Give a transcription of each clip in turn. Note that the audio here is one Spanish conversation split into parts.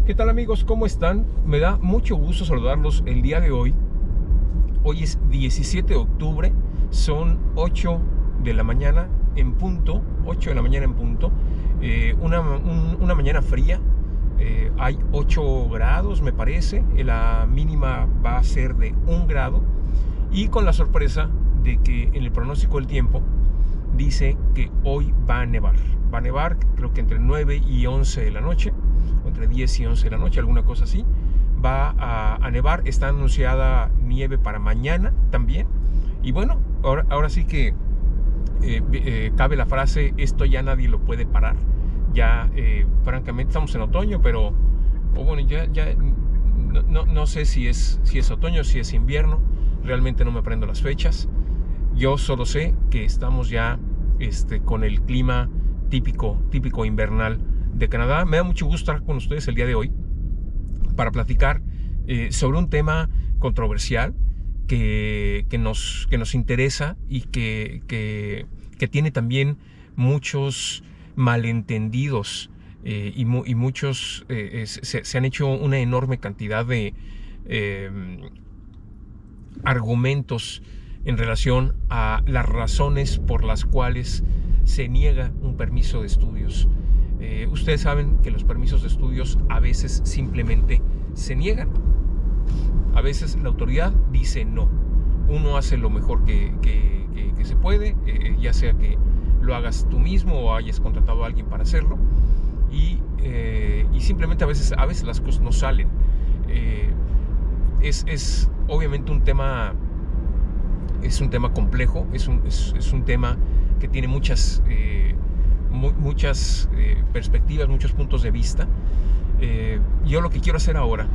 ¿Qué tal, amigos? ¿Cómo están? Me da mucho gusto saludarlos el día de hoy. Hoy es 17 de octubre, son 8 de la mañana en punto, 8 de la mañana en punto. Una mañana fría, hay 8 grados me parece, la mínima va a ser de 1 grado. Y con la sorpresa de que en el pronóstico del tiempo dice que hoy va a nevar. Va a nevar creo que entre 9 y 11 de la noche, o entre 10 y 11 de la noche, alguna cosa así. Va a nevar, está anunciada nieve para mañana también. Y bueno, ahora sí que cabe la frase, esto ya nadie lo puede parar. Ya francamente estamos en otoño, pero bueno, ya no sé si es otoño, si es invierno. Realmente no me aprendo las fechas. Yo solo sé que estamos ya con el clima típico invernal de Canadá. Me da mucho gusto estar con ustedes el día de hoy para platicar sobre un tema controversial que nos interesa y que tiene también muchos malentendidos y muchos se han hecho una enorme cantidad de argumentos en relación a las razones por las cuales se niega un permiso de estudios. Ustedes saben que los permisos de estudios a veces simplemente se niegan. A veces la autoridad dice no. Uno hace lo mejor que se puede, ya sea que lo hagas tú mismo o hayas contratado a alguien para hacerlo. Y simplemente a veces las cosas no salen. Es obviamente un tema complejo, es un tema que tiene muchas perspectivas, muchos puntos de vista. Yo lo que quiero hacer ahora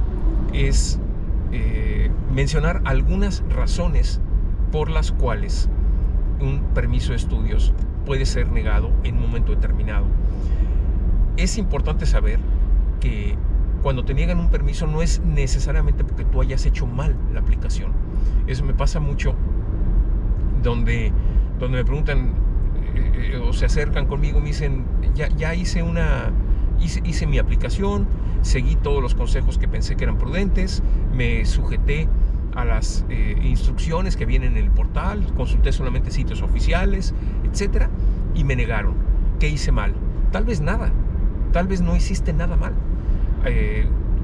es mencionar algunas razones por las cuales un permiso de estudios puede ser negado en un momento determinado. Es importante saber que cuando te niegan un permiso no es necesariamente porque tú hayas hecho mal la aplicación. Eso me pasa mucho donde me preguntan o se acercan conmigo, me dicen, ya hice mi aplicación, seguí todos los consejos que pensé que eran prudentes, me sujeté a las instrucciones que vienen en el portal, consulté solamente sitios oficiales, etcétera, y me negaron. ¿Qué hice mal? Tal vez nada, tal vez no hiciste nada mal.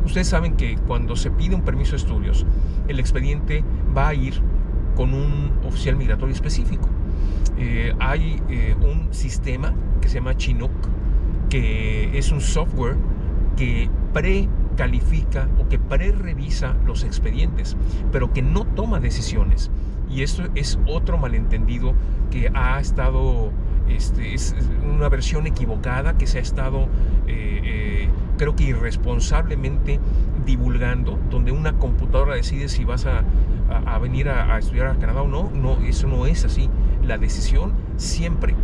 Ustedes saben que cuando se pide un permiso de estudios, el expediente va a ir con un oficial migratorio específico. Hay un sistema que se llama Chinook, que es un software que precalifica o que pre-revisa los expedientes, pero que no toma decisiones. Y esto es otro malentendido que ha estado, es una versión equivocada que se ha estado, creo que irresponsablemente divulgando, donde una computadora decide si vas a venir a estudiar a Canadá o no. No, eso no es así. La decisión siempre,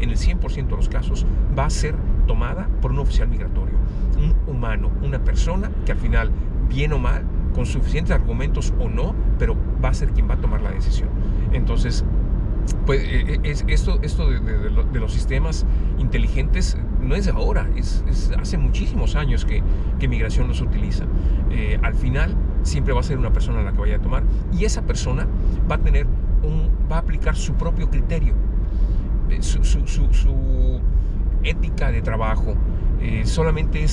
en el 100% de los casos, va a ser tomada por un oficial migratorio, un humano, una persona que al final, bien o mal, con suficientes argumentos o no, pero va a ser quien va a tomar la decisión. Entonces, pues esto de los sistemas inteligentes no es de ahora, es hace muchísimos años que migración los utiliza. Al final siempre va a ser una persona la que vaya a tomar, y esa persona va a aplicar su propio criterio, su ética de trabajo. Solamente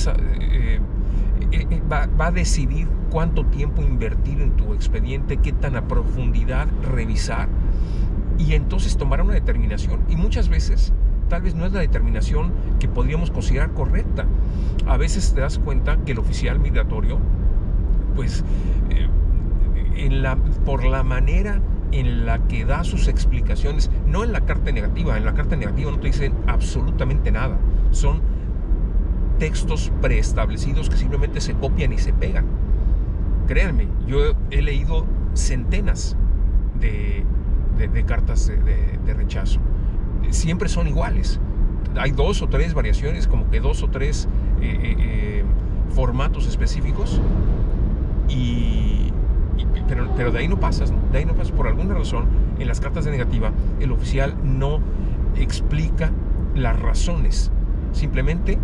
va a decidir cuánto tiempo invertir en tu expediente, qué tan a profundidad revisar, y entonces tomará una determinación. Y muchas veces tal vez no es la determinación que podríamos considerar correcta. A veces te das cuenta que el oficial migratorio, pues por la manera en la que da sus explicaciones, no en la carta negativa no te dicen absolutamente nada, son textos preestablecidos que simplemente se copian y se pegan. Créanme, yo he leído centenas de cartas de rechazo. Siempre son iguales. Hay 2 o 3 variaciones, como que 2 o 3 formatos específicos, pero de ahí no pasas, ¿no? De ahí no pasas. Por alguna razón, en las cartas de negativa, el oficial no explica las razones. Simplemente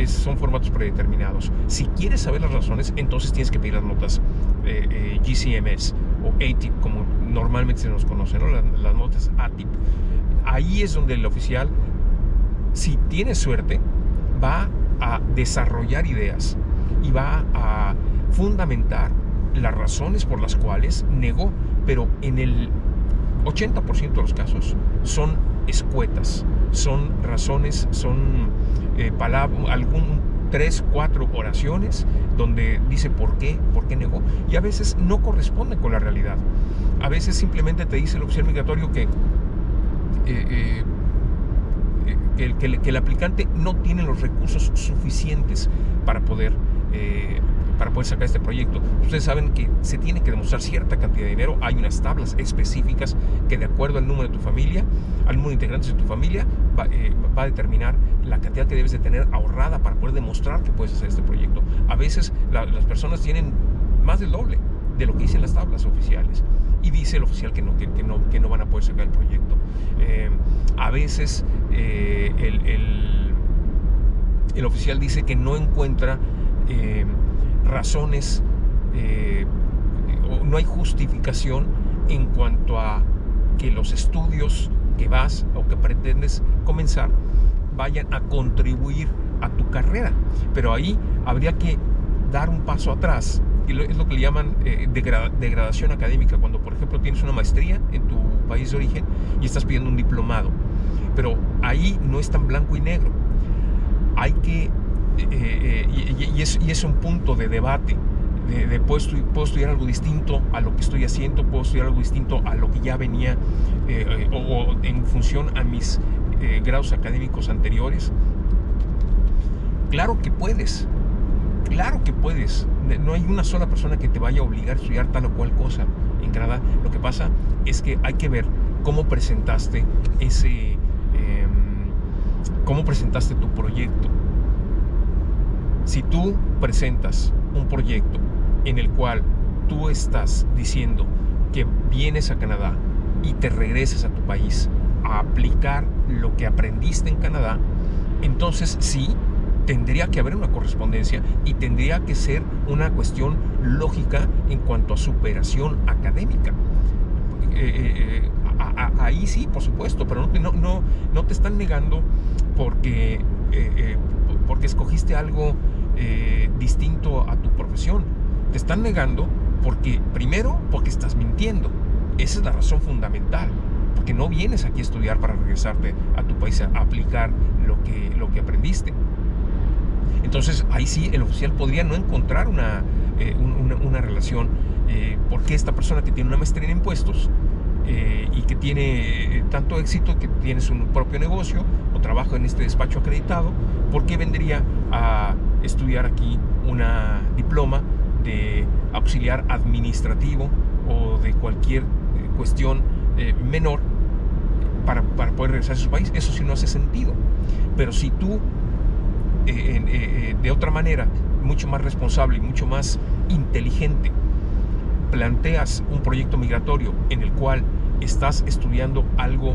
son formatos predeterminados. Si quieres saber las razones, entonces tienes que pedir las notas GCMS o ATIP, como normalmente se nos conoce, ¿no? Las notas ATIP. Ahí es donde el oficial, si tiene suerte, va a desarrollar ideas y va a fundamentar las razones por las cuales negó, pero en el 80% de los casos son escuetas, son razones, son algún 3, 4 oraciones donde dice por qué negó, y a veces no corresponden con la realidad. A veces simplemente te dice el oficial migratorio que el aplicante no tiene los recursos suficientes para poder sacar este proyecto. Ustedes saben que se tiene que demostrar cierta cantidad de dinero. Hay unas tablas específicas que, de acuerdo al número de tu familia, al número de integrantes de tu familia, va a determinar la cantidad que debes de tener ahorrada para poder demostrar que puedes hacer este proyecto. A veces las personas tienen más del doble de lo que dicen las tablas oficiales, y dice el oficial que no van a poder sacar el proyecto. A veces el oficial dice que no encuentra razones, o no hay justificación en cuanto a que los estudios que vas o que pretendes comenzar vayan a contribuir a tu carrera. Pero ahí habría que dar un paso atrás, y es lo que le llaman degradación académica, cuando por ejemplo tienes una maestría en tu país de origen y estás pidiendo un diplomado, pero ahí no es tan blanco y negro. Hay que y es un punto de debate. Puedo estudiar algo distinto a lo que estoy haciendo, puedo estudiar algo distinto a lo que ya venía, o en función a mis grados académicos anteriores. Claro que puedes, no hay una sola persona que te vaya a obligar a estudiar tal o cual cosa en Canadá. Lo que pasa es que hay que ver cómo presentaste tu proyecto. Si tú presentas un proyecto en el cual tú estás diciendo que vienes a Canadá y te regresas a tu país a aplicar lo que aprendiste en Canadá, entonces sí, tendría que haber una correspondencia y tendría que ser una cuestión lógica en cuanto a superación académica. Ahí sí, por supuesto, pero no te están negando porque escogiste algo distinto a tu profesión. Te están negando porque estás mintiendo. Esa es la razón fundamental, porque no vienes aquí a estudiar para regresarte a tu país a aplicar lo que aprendiste. Entonces ahí sí el oficial podría no encontrar una relación, porque esta persona que tiene una maestría en impuestos y que tiene tanto éxito, que tiene su propio negocio o trabaja en este despacho acreditado, ¿por qué vendría a estudiar aquí una diploma de auxiliar administrativo o de cualquier cuestión menor para poder regresar a su país? Eso sí no hace sentido. Pero si tú de otra manera, mucho más responsable y mucho más inteligente, planteas un proyecto migratorio en el cual estás estudiando algo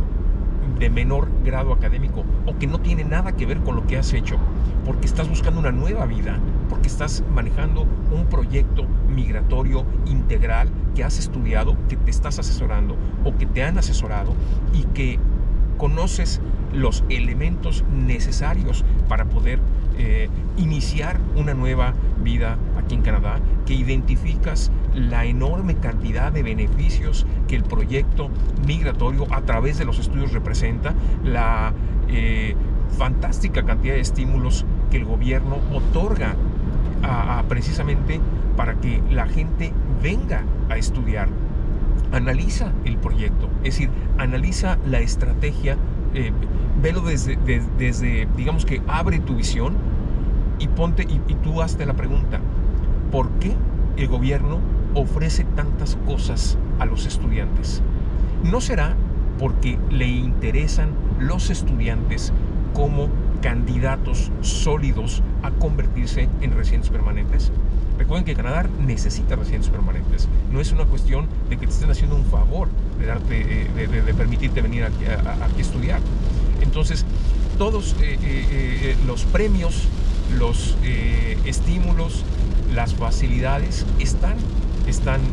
de menor grado académico o que no tiene nada que ver con lo que has hecho, porque estás buscando una nueva vida, porque estás manejando un proyecto migratorio integral que has estudiado, que te estás asesorando o que te han asesorado, y que conoces los elementos necesarios para poder iniciar una nueva vida aquí en Canadá, que identificas la enorme cantidad de beneficios que el proyecto migratorio a través de los estudios representa, la fantástica cantidad de estímulos que el gobierno otorga precisamente para que la gente venga a estudiar. Analiza el proyecto, es decir, analiza la estrategia, velo desde, digamos que abre tu visión y tú hazte la pregunta: ¿por qué el gobierno ofrece tantas cosas a los estudiantes? ¿No será porque le interesan los estudiantes como candidatos sólidos a convertirse en residentes permanentes? Recuerden que Canadá necesita residentes permanentes. No es una cuestión de que te estén haciendo un favor de permitirte venir aquí a estudiar. Entonces, todos los premios los estímulos, las facilidades están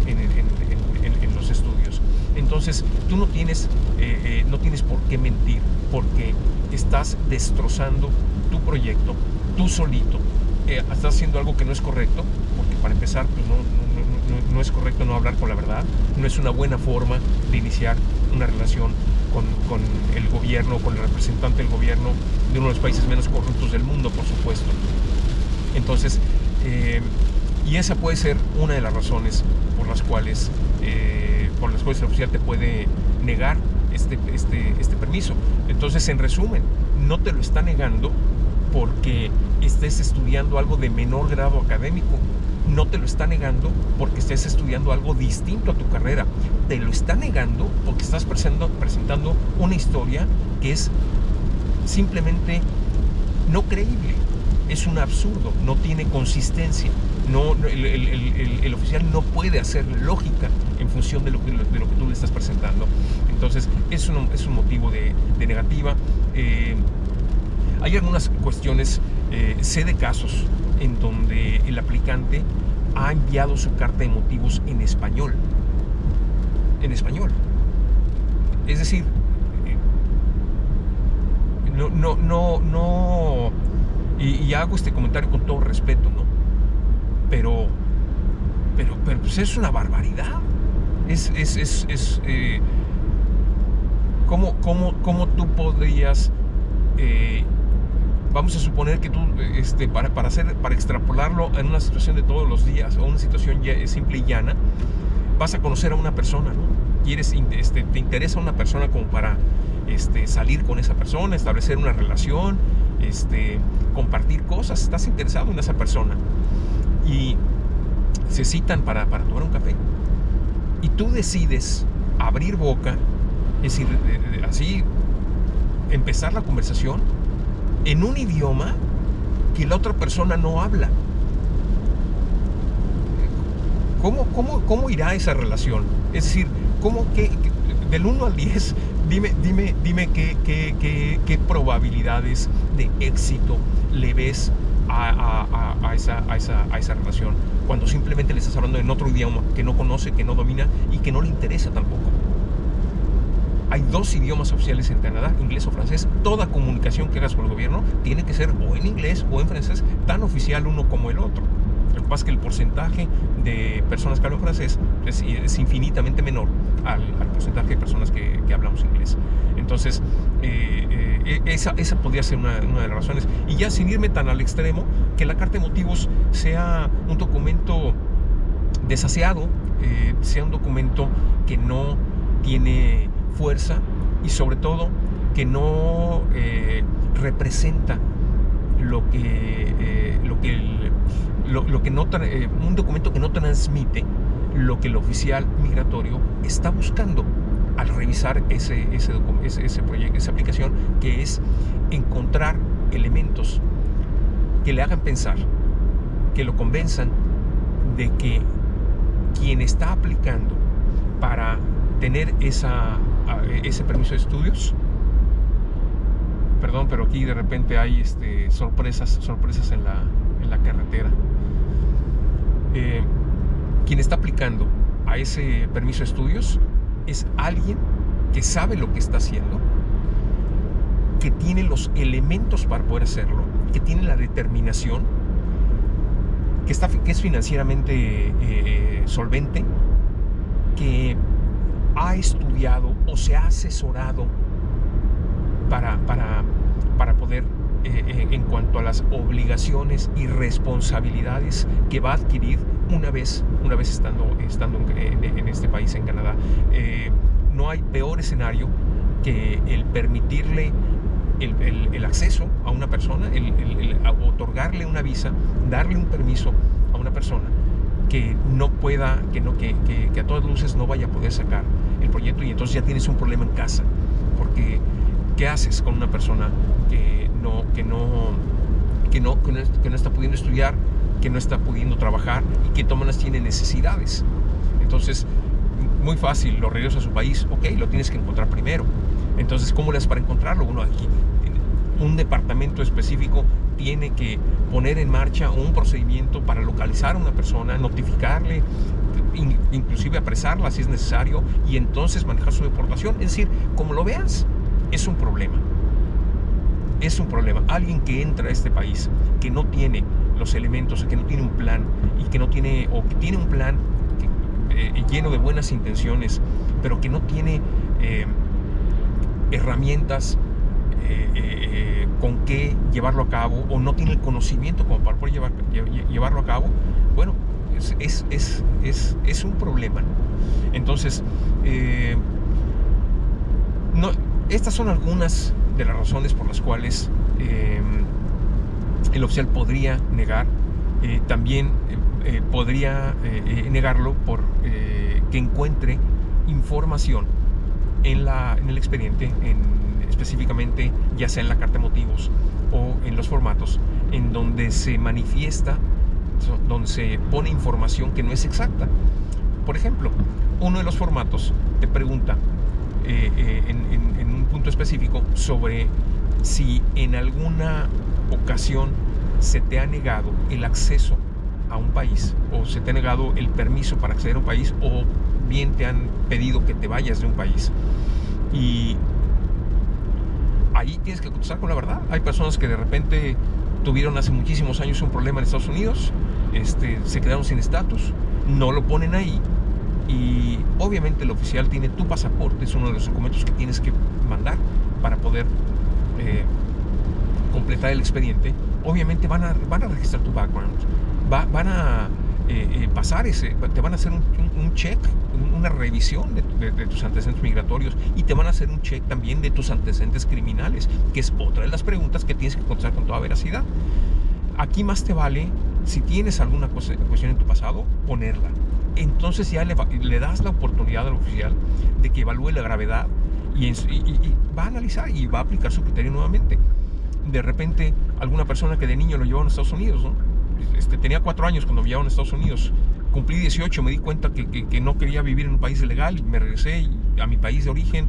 en los estudios. Entonces tú no tienes por qué mentir, porque estás destrozando tu proyecto, tú solito. Estás haciendo algo que no es correcto, porque para empezar pues no es correcto no hablar con la verdad, no es una buena forma de iniciar una relación con el gobierno, con el representante del gobierno de uno de los países menos corruptos del mundo, por supuesto. Entonces, y esa puede ser una de las razones por las cuales el oficial te puede negar este permiso. Entonces, en resumen, no te lo está negando porque estés estudiando algo de menor grado académico. No te lo está negando porque estés estudiando algo distinto a tu carrera. Te lo está negando porque estás presentando una historia que es simplemente no creíble. Es un absurdo, no tiene consistencia. El oficial no puede hacer lógica en función de lo que tú le estás presentando. Entonces, es un motivo de negativa. Hay algunas cuestiones, sé de casos en donde el aplicante ha enviado su carta de motivos en español. En español. Es decir, y hago este comentario con todo respeto, ¿no? Pero pues es una barbaridad. ¿Cómo tú podrías, vamos a suponer que tú, para extrapolarlo en una situación de todos los días o una situación simple y llana, vas a conocer a una persona, ¿no? Te interesa una persona como para salir con esa persona, establecer una relación, compartir cosas, estás interesado en esa persona y se citan para tomar un café y tú decides abrir boca, es decir, así empezar la conversación en un idioma que la otra persona no habla. ¿Cómo irá esa relación? Es decir, del 1 al 10, dime qué probabilidades de éxito le ves a esa relación, cuando simplemente le estás hablando en otro idioma que no conoce, que no domina y que no le interesa tampoco. Hay 2 idiomas oficiales en Canadá, inglés o francés. Toda comunicación que hagas con el gobierno tiene que ser o en inglés o en francés, tan oficial uno como el otro. Lo que pasa es que el porcentaje de personas que hablan francés es infinitamente menor al porcentaje de personas que hablamos inglés. Entonces, esa podría ser una de las razones. Y ya sin irme tan al extremo, que la carta de motivos sea un documento desaseado, sea un documento que no tiene fuerza y sobre todo que no representa un documento que no transmite lo que el oficial migratorio está buscando al revisar ese proyecto, esa aplicación, que es encontrar elementos que le hagan pensar, que lo convenzan de que quien está aplicando para tener ese permiso de estudios, perdón, pero aquí de repente hay sorpresas en la carretera. Quien está aplicando a ese permiso de estudios es alguien que sabe lo que está haciendo, que tiene los elementos para poder hacerlo, que tiene la determinación, que es financieramente solvente, que ha estudiado o se ha asesorado para poder, en cuanto a las obligaciones y responsabilidades que va a adquirir una vez estando en este país, en Canadá. No hay peor escenario que el permitirle el acceso a una persona, el otorgarle una visa, darle un permiso a una persona que no pueda, que a todas luces no vaya a poder sacar el proyecto, y entonces ya tienes un problema en casa, porque ¿qué haces con una persona que no está pudiendo estudiar, que no está pudiendo trabajar y que todas tiene necesidades? Entonces, muy fácil, lo regresas a su país, ok, lo tienes que encontrar primero. Entonces, ¿cómo le haces para encontrarlo? Bueno, aquí un departamento específico tiene que poner en marcha un procedimiento para localizar a una persona, notificarle, inclusive apresarla si es necesario, y entonces manejar su deportación. Es decir, como lo veas, es un problema. Es un problema. Alguien que entra a este país, que no tiene los elementos, que no tiene un plan, y que no tiene, o que tiene un plan lleno de buenas intenciones, pero que no tiene herramientas con qué llevarlo a cabo, o no tiene el conocimiento como para poder llevarlo a cabo, bueno, es un problema, ¿no? Entonces, estas son algunas de las razones por las cuales el oficial podría negar. También podría negarlo por que encuentre información en el expediente, específicamente ya sea en la carta de motivos o en los formatos, en donde se manifiesta, donde se pone información que no es exacta. Por ejemplo, uno de los formatos te pregunta en un punto específico sobre si en alguna ocasión se te ha negado el acceso a un país, o se te ha negado el permiso para acceder a un país, o bien te han pedido que te vayas de un país. Y ahí tienes que contestar con la verdad. Hay personas que de repente tuvieron hace muchísimos años un problema en Estados Unidos, se quedaron sin estatus, no lo ponen ahí, y obviamente el oficial tiene tu pasaporte, es uno de los documentos que tienes que mandar para poder completar el expediente. Obviamente van a registrar tu background, van a pasar te van a hacer un check, una revisión de tus antecedentes migratorios, y te van a hacer un check también de tus antecedentes criminales, que es otra de las preguntas que tienes que contestar con toda veracidad. Aquí más te vale, si tienes alguna cuestión en tu pasado, ponerla. Entonces ya le das la oportunidad al oficial de que evalúe la gravedad, y va a analizar y va a aplicar su criterio nuevamente. De repente, alguna persona que de niño lo llevaron a Estados Unidos, ¿no? Tenía 4 años cuando me llevaron a Estados Unidos, cumplí 18, me di cuenta que no quería vivir en un país ilegal, y me regresé a mi país de origen,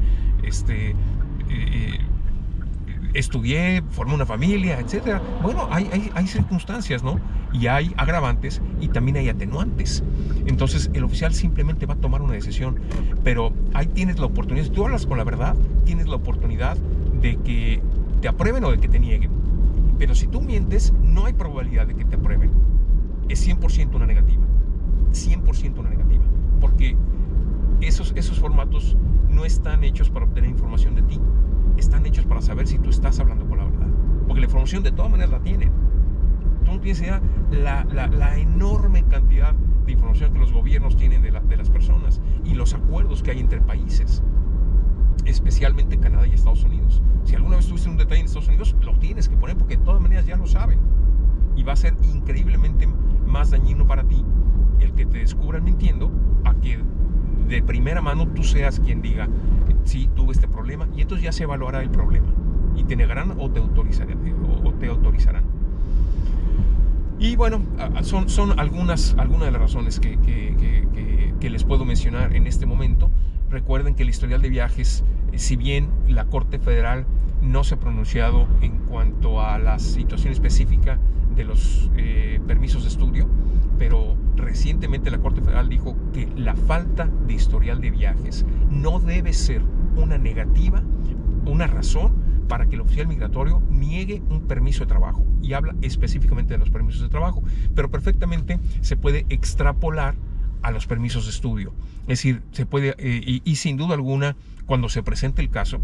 estudié, formé una familia, etcétera. Bueno, hay circunstancias, ¿no? Y hay agravantes, y también hay atenuantes. Entonces el oficial simplemente va a tomar una decisión, pero ahí tienes la oportunidad. Si tú hablas con la verdad, tienes la oportunidad de que te aprueben o de que te nieguen. Pero si tú mientes, no hay probabilidad de que te aprueben. Es 100% una negativa. 100% una negativa. Porque esos formatos no están hechos para obtener información de ti. Están hechos para saber si tú estás hablando con la verdad. Porque la información de todas maneras la tienen. Tú no tienes idea la enorme cantidad de información que los gobiernos tienen de las personas, y los acuerdos que hay entre países, especialmente Canadá y Estados Unidos. Si alguna vez tuviste un detalle en Estados Unidos, lo tienes que poner, porque de todas maneras ya lo saben, y va a ser increíblemente más dañino para ti el que te descubran mintiendo, a que de primera mano tú seas quien diga: sí, tuve este problema, y entonces ya se evaluará el problema, y te negarán o te autorizarán. Y bueno, son algunas de las razones que les puedo mencionar en este momento. Recuerden que el historial de viajes, si bien la Corte Federal no se ha pronunciado en cuanto a la situación específica de los permisos de estudio, pero recientemente la Corte Federal dijo que la falta de historial de viajes no debe ser una negativa, una razón para que el oficial migratorio niegue un permiso de trabajo, y habla específicamente de los permisos de trabajo, pero perfectamente se puede extrapolar a los permisos de estudio. Es decir, se puede, y sin duda alguna, cuando se presente el caso,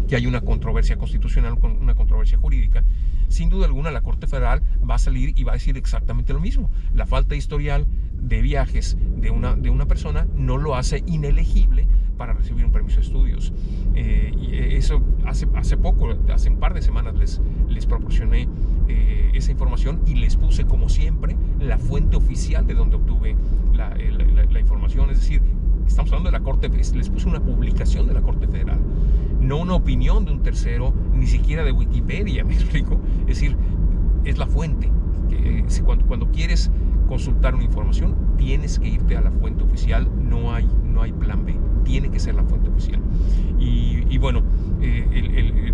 que hay una controversia constitucional, una controversia jurídica, sin duda alguna la Corte Federal va a salir y va a decir exactamente lo mismo. La falta de historial de viajes de una persona no lo hace inelegible para recibir un permiso de estudios. Y eso hace poco, hace un par de semanas les proporcioné esa información, y les puse, como siempre, la fuente oficial de donde obtuve la información. Es decir, estamos hablando de la Corte, les puse una publicación de la Corte Federal, no una opinión de un tercero, ni siquiera de Wikipedia, ¿me explico? Es decir, es la fuente. cuando quieres consultar una información, tienes que irte a la fuente oficial, no hay plan B, tiene que ser la fuente oficial. Y bueno,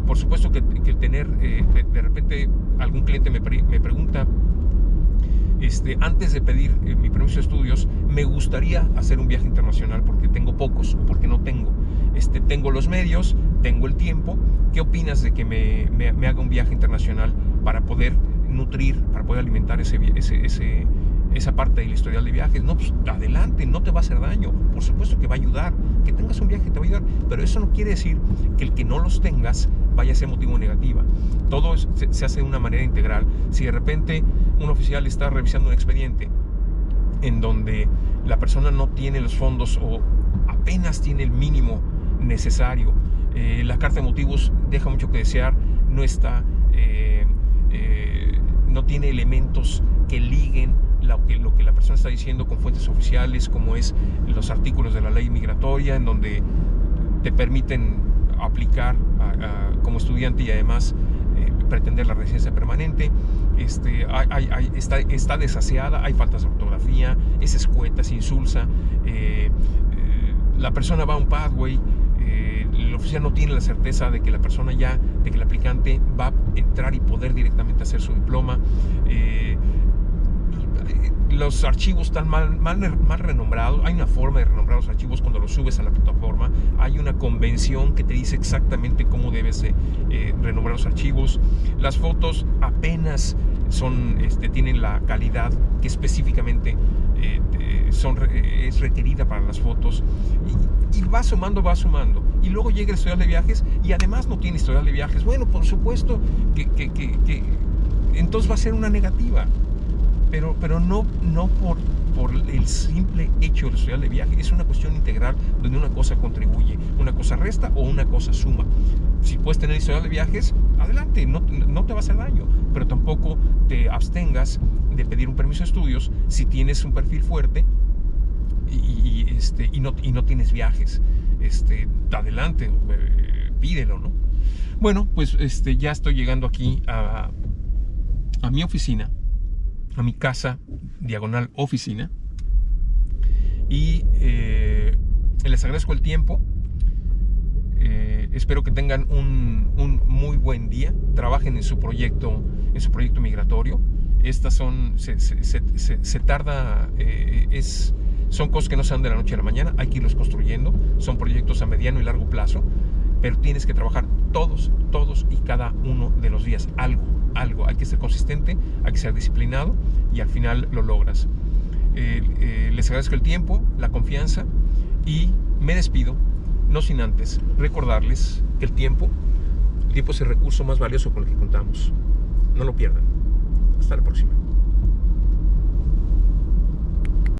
por supuesto que el tener, de repente algún cliente me pregunta, antes de pedir mi permiso de estudios, me gustaría hacer un viaje internacional porque tengo pocos o porque no tengo. Tengo los medios, tengo el tiempo. ¿Qué opinas de que me haga un viaje internacional para poder nutrir, para poder alimentar esa parte del historial de viajes? No, pues adelante, no te va a hacer daño. Por supuesto que va a ayudar. Que tengas un viaje te va a ayudar. Pero eso no quiere decir que el que no los tengas vaya a ser motivo negativa. Todo se hace de una manera integral. Si de repente un oficial está revisando un expediente en donde la persona no tiene los fondos o apenas tiene el mínimo necesario, la carta de motivos deja mucho que desear, no está, no tiene elementos que liguen lo que la persona está diciendo con fuentes oficiales, como es los artículos de la ley migratoria, en donde te permiten aplicar como estudiante y además pretender la residencia permanente. Está desaseada, hay faltas de ortografía, es escueta, es insulsa, la persona va a un pathway, el oficial no tiene la certeza de que la persona de que el aplicante va a entrar y poder directamente hacer su diploma. Los archivos están mal renombrados. Hay una forma de renombrar los archivos cuando los subes a la plataforma. Hay una convención que te dice exactamente cómo debes renombrar los archivos. Las fotos apenas tienen la calidad que específicamente es requerida para las fotos. Y va sumando. Y luego llega el historial de viajes y además no tiene historial de viajes. Bueno, por supuesto que entonces va a ser una negativa. Pero no por el simple hecho del historial de viaje. Es una cuestión integral donde una cosa contribuye, una cosa resta o una cosa suma. Si puedes tener historial de viajes, adelante, no te va a hacer daño, pero tampoco te abstengas de pedir un permiso de estudios si tienes un perfil fuerte y no tienes viajes. Adelante, pídelo, ¿no? Bueno, pues ya estoy llegando aquí a mi oficina, a mi casa, diagonal oficina, y les agradezco el tiempo. Espero que tengan un muy buen día, trabajen en su proyecto migratorio. Estas se tarda, son cosas que no se dan de la noche a la mañana, hay que irlos construyendo, son proyectos a mediano y largo plazo, pero tienes que trabajar todos y cada uno de los días, algo, hay que ser consistente, hay que ser disciplinado y al final lo logras. Les agradezco el tiempo, la confianza y me despido, no sin antes recordarles que el tiempo es el recurso más valioso con el que contamos. No lo pierdan. Hasta la próxima.